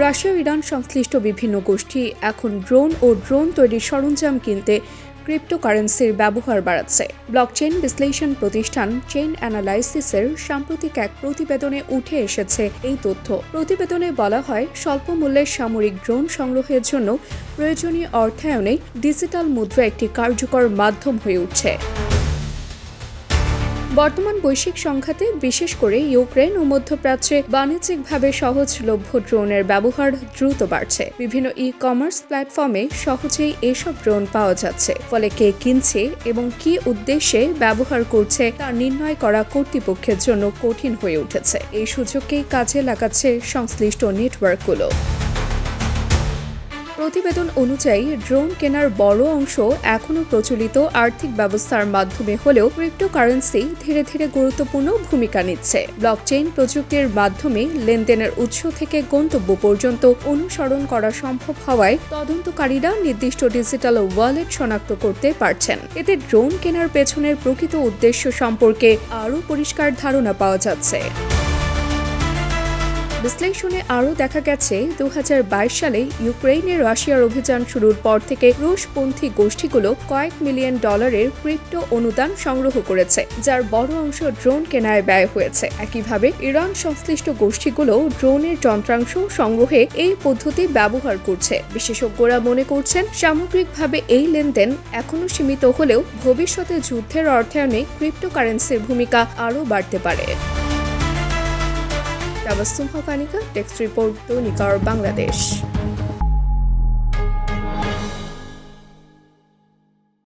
Russia ও Iran সংশ্লিষ্ট বিভিন্ন গোষ্ঠী এখন ড্রোন ও ড্রোন তৈরির সরঞ্জাম কিনতে ক্রিপ্টোকারেন্সির ব্যবহার বাড়াচ্ছে। ব্লকচেইন বিশ্লেষণ প্রতিষ্ঠান চেইন অ্যানালাইসিসের সাম্প্রতিক এক প্রতিবেদনে উঠে এসেছে এই তথ্য। প্রতিবেদনে বলা হয়, স্বল্প মূল্যের সামরিক ড্রোন সংগ্রহের জন্য প্রয়োজনীয় অর্থায়নে ডিজিটাল মুদ্রা একটি কার্যকর মাধ্যম হয়ে উঠছে। বর্তমান বৈশ্বিক সংঘাতে বিশেষ করে ইউক্রেন ও মধ্যপ্রাচ্যে বাণিজ্যিকভাবে সহজলভ্য ড্রোনের ব্যবহার দ্রুত বাড়ছে। বিভিন্ন ই-কমার্স প্ল্যাটফর্মে সহজেই এসব ড্রোন পাওয়া যাচ্ছে। ফলে কে কিনছে এবং কী উদ্দেশ্যে ব্যবহার করছে তা নির্ণয় করা কর্তৃপক্ষের জন্য কঠিন হয়ে উঠেছে। এই সুযোগকেই কাজে লাগাচ্ছে সংশ্লিষ্ট নেটওয়ার্কগুলো। প্রতিবেদন অনুযায়ী ড্রোন কেনার বড় অংশ এখনও প্রচলিত আর্থিক ব্যবস্থার মাধ্যমে হলেও ক্রিপ্টোকারেন্সি ধীরে ধীরে গুরুত্বপূর্ণ ভূমিকা নিচ্ছে। ব্লকচেইন প্রযুক্তির মাধ্যমে লেনদেনের উৎস থেকে গন্তব্য পর্যন্ত অনুসরণ করা সম্ভব হওয়ায় তদন্তকারীরা নির্দিষ্ট ডিজিটাল ওয়ালেট শনাক্ত করতে পারছেন। এতে ড্রোন কেনার পেছনের প্রকৃত উদ্দেশ্য সম্পর্কে আরও পরিষ্কার ধারণা পাওয়া যাচ্ছে। বিশ্লেষণে আরও দেখা গেছে 2022 সালে ইউক্রেনে রাশিয়ার অভিযান শুরুর পর থেকে রুশপন্থী গোষ্ঠীগুলো কয়েক মিলিয়ন ডলারের ক্রিপ্টো অনুদান সংগ্রহ করেছে, যার বড় অংশ ড্রোন কেনায় ব্যয় হয়েছে। একইভাবে ইরান সংশ্লিষ্ট গোষ্ঠীগুলো ড্রোনের যন্ত্রাংশ সংগ্রহে এই পদ্ধতি ব্যবহার করছে। বিশেষজ্ঞরা মনে করছেন, সামগ্রিকভাবে এই লেনদেন এখনও সীমিত হলেও ভবিষ্যতে যুদ্ধের অর্থায়নে ক্রিপ্টোকারেন্সির ভূমিকা আরও বাড়তে পারে। তাবাসসুম হক আনিকা, টেক্সট রিপোর্ট, দৈনিক আর বাংলাদেশ।